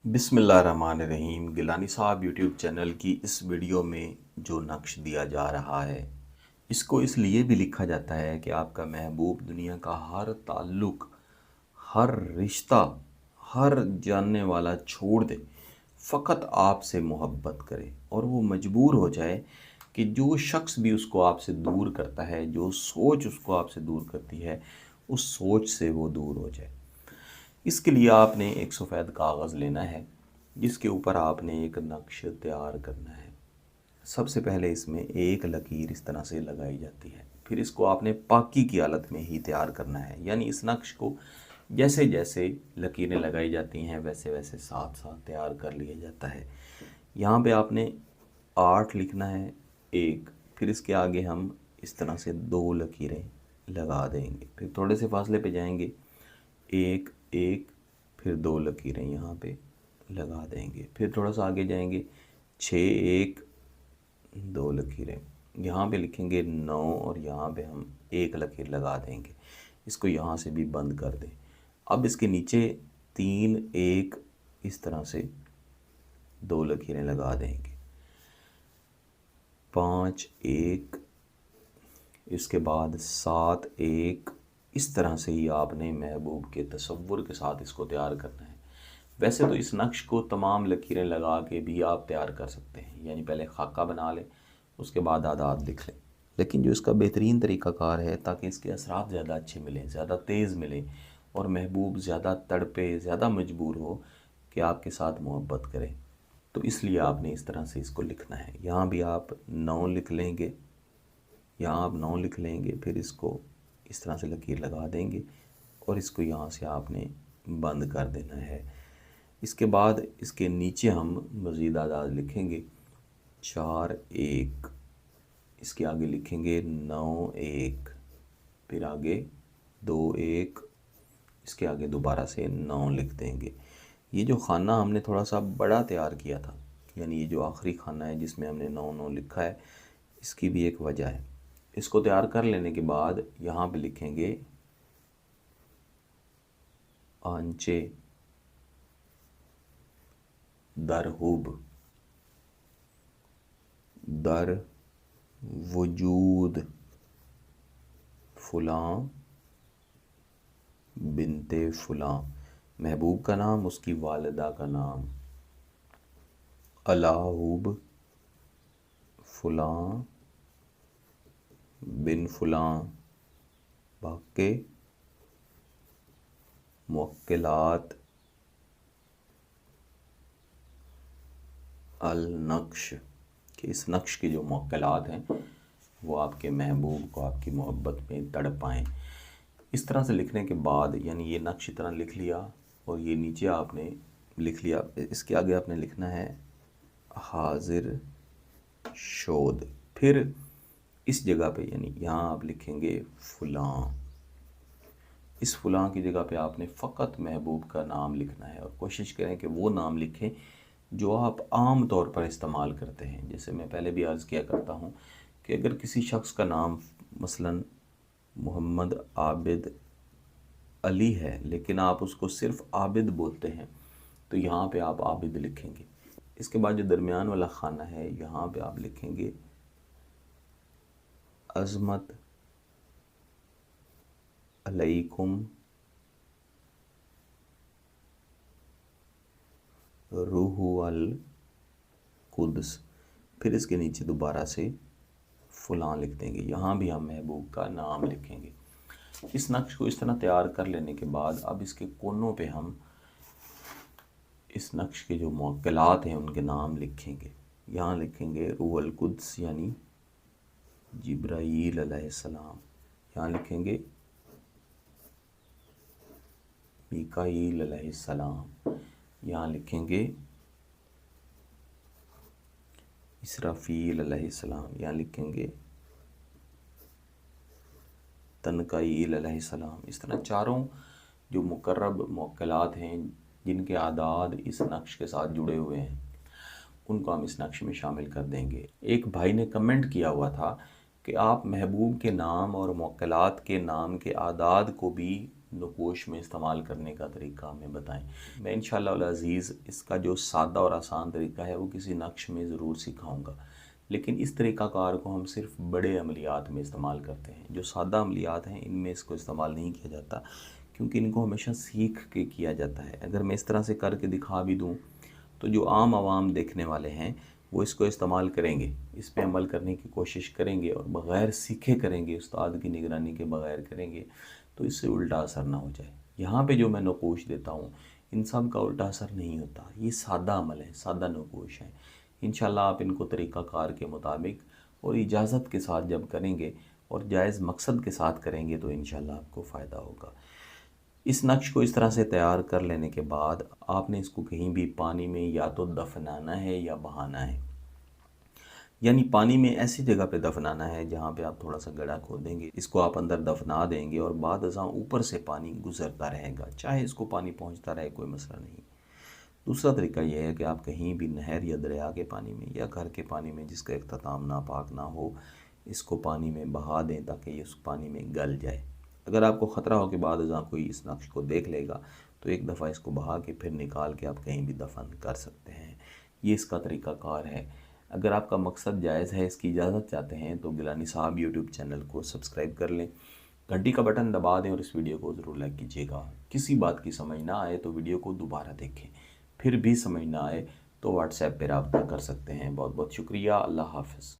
बिस्मिल्लाहिर्रहमानिर्रहीम। गिलानी साहब YouTube channel की इस वीडियो में जो नक्श दिया जा रहा है, इसको इसलिए भी लिखा जाता है कि आपका महबूब दुनिया का हर ताल्लुक़, हर रिश्ता, हर जानने वाला छोड़ दे, फ़कत आपसे मोहब्बत करे और वो मजबूर हो जाए कि जो शख्स भी उसको आपसे दूर करता है, जो सोच उसको आपसे दूर करती है, उस सोच से वो दूर हो जाए। इसके लिए आपने एक सफ़ेद कागज़ लेना है, जिसके ऊपर आपने एक नक्श तैयार करना है। सबसे पहले इसमें एक लकीर इस तरह से लगाई जाती है, फिर इसको आपने पाकी की हालत में ही तैयार करना है। यानी इस नक्श को जैसे जैसे लकीरें लगाई जाती हैं वैसे वैसे साथ साथ तैयार कर लिया जाता है। यहाँ पे आपने 8 लिखना है, एक, फिर इसके आगे हम इस तरह से 2 लकीरें लगा देंगे, फिर थोड़े से फासले पे जाएंगे, एक एक, फिर 2 लकीरें यहाँ पे लगा देंगे, फिर थोड़ा सा आगे जाएंगे, 6 एक, 2 लकीरें यहाँ पे लिखेंगे, 9 और यहाँ पे हम एक लकीर लगा देंगे। इसको यहाँ से भी बंद कर दें। अब इसके नीचे 3 एक, इस तरह से 2 लकीरें लगा देंगे, 5 एक, इसके बाद 7 एक। इस तरह से ही आपने महबूब के तसव्वुर के साथ इसको तैयार करना है। वैसे तो इस नक्श को तमाम लकीरें लगा के भी आप तैयार कर सकते हैं, यानी पहले खाका बना लें, उसके बाद आदाद लिख लें। लेकिन जो इसका बेहतरीन तरीक़ाकार है ताकि इसके असरात ज़्यादा अच्छे मिलें, ज़्यादा तेज़ मिलें और महबूब ज़्यादा तड़पे, ज़्यादा मजबूर हो कि आपके साथ मोहब्बत करें, तो इसलिए आपने इस तरह से इसको लिखना है। यहाँ भी आप 9 लिख लेंगे, यहाँ आप 9 लिख लेंगे, फिर इसको इस तरह से लकीर लगा देंगे और इसको यहाँ से आपने बंद कर देना है। इसके बाद इसके नीचे हम मज़ीद आदाद लिखेंगे, 4 एक, इसके आगे लिखेंगे 9 एक, फिर आगे 2 एक, इसके आगे दोबारा से 9 लिख देंगे। ये जो खाना हमने थोड़ा सा बड़ा तैयार किया था, यानी ये जो आखिरी खाना है जिसमें हमने 9 लिखा है, इसकी भी एक वजह है। इसको तैयार कर लेने के बाद यहाँ पे लिखेंगे आंचे दरहुब, दर वजूद फ़ुलां बिनते फ़ुलां। महबूब का नाम, उसकी वालिदा का नाम, अलाहुब फ़ुलां बिन फ़ुलां, बाक़ी मुवक्किलात अल नक्श, कि इस नक्श के जो मुवक्किलात हैं वो आपके महबूब को आपकी मोहब्बत में तड़पाएँ। इस तरह से लिखने के बाद, यानी ये नक्श इतना लिख लिया और ये नीचे आपने लिख लिया, इसके आगे आपने लिखना है हाजिर शोद। फिर इस जगह पे, यानी यहाँ आप लिखेंगे फ़ुलां। इस फ़ुलां की जगह पे आपने फ़कत महबूब का नाम लिखना है और कोशिश करें कि वो नाम लिखें जो आप आम तौर पर इस्तेमाल करते हैं। जैसे मैं पहले भी अर्ज़ किया करता हूँ कि अगर किसी शख्स का नाम मसलन मोहम्मद आबिद अली है, लेकिन आप उसको सिर्फ़ आबिद बोलते हैं, तो यहाँ पे आप आबिद लिखेंगे। इसके बाद जो दरमियान वाला खाना है, यहाँ पे आप लिखेंगे अज़मत अलैकुम रूह अल कुद्स। फिर इसके नीचे दोबारा से फ़ुलां लिख देंगे, यहाँ भी हम महबूब का नाम लिखेंगे। इस नक्श को इस तरह तैयार कर लेने के बाद अब इसके कोनों पे हम इस नक्श के जो मुवक्किलात हैं उनके नाम लिखेंगे। यहाँ लिखेंगे रूह अल कुद्स यानी जिब्राईल अलैहिस्सलाम, यहाँ लिखेंगे मीकाईल अलैहिस्सलाम, यहाँ लिखेंगे इसराफील अलैहिस्सलाम, यहाँ लिखेंगे तनकाईल अलैहिस्सलाम। इस तरह चारों जो मुकर्रब मुवक्किलात हैं जिनके आदाद इस नक्श के साथ जुड़े हुए हैं, उनको हम इस नक्श में शामिल कर देंगे। एक भाई ने कमेंट किया हुआ था कि आप महबूब के नाम और मुवक्किलात के नाम के आदाद को भी नकोश में इस्तेमाल करने का तरीका हमें बताएं। मैं इंशाअल्लाह अल अज़ीज़ इसका जो सादा और आसान तरीका है वो किसी नक्श में ज़रूर सिखाऊंगा, लेकिन इस तरीक़ाकार को हम सिर्फ बड़े अमलियात में इस्तेमाल करते हैं। जो सादा अमलियात हैं इनमें इसको इस्तेमाल नहीं किया जाता, क्योंकि इनको हमेशा सीख के किया जाता है। अगर मैं इस तरह से करके दिखा भी दूँ तो जो आम आवाम देखने वाले हैं वो इसको इस्तेमाल करेंगे, इस पे अमल करने की कोशिश करेंगे और बग़ैर सीखे करेंगे, उस्ताद की निगरानी के बग़ैर करेंगे, तो इससे उल्टा असर ना हो जाए। यहाँ पे जो मैं नकोश देता हूँ इन सब का उल्टा असर नहीं होता। ये सादा अमल है, सादा नकोश है। इंशाल्लाह आप इनको तरीक़ाकार के मुताबिक और इजाज़त के साथ जब करेंगे और जायज़ मकसद के साथ करेंगे तो इंशाल्लाह आपको फ़ायदा होगा। इस नक्श को इस तरह से तैयार कर लेने के बाद आपने इसको कहीं भी पानी में या तो दफनाना है या बहाना है। यानी पानी में ऐसी जगह पे दफनाना है जहाँ पे आप थोड़ा सा गड्ढा खोदेंगे, इसको आप अंदर दफना देंगे और बाद अज़ां ऊपर से पानी गुज़रता रहेगा, चाहे इसको पानी पहुँचता रहे, कोई मसला नहीं। दूसरा तरीका यह है कि आप कहीं भी नहर या दरिया के पानी में या घर के पानी में जिसका इख्तिताम नापाक ना हो, इसको पानी में बहा दें ताकि ये उस पानी में गल जाए। अगर आपको ख़तरा हो कि बाद अज़ां कोई इस नक्श को देख लेगा तो एक दफ़ा इसको बहा के फिर निकाल के आप कहीं भी दफन कर सकते हैं। ये इसका तरीक़ाकार है। अगर आपका मकसद जायज़ है, इसकी इजाज़त चाहते हैं, तो गिलानी साहब यूट्यूब चैनल को सब्सक्राइब कर लें, घंटी का बटन दबा दें और इस वीडियो को ज़रूर लाइक कीजिएगा। किसी बात की समझ ना आए तो वीडियो को दोबारा देखें, फिर भी समझ ना आए तो व्हाट्सएप पर रब्ता कर सकते हैं। बहुत बहुत शुक्रिया। अल्लाह हाफ़िज़।